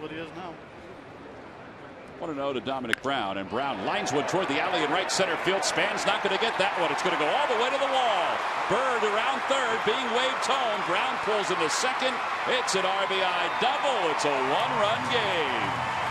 what he is now. 1-0 to Domonic Brown, and Brown lines one toward the alley in right center field. Span's not going to get that one. It's going to go all the way to the wall. Byrd around third, being waved home. Brown pulls into second. It's an RBI double. It's a one-run game.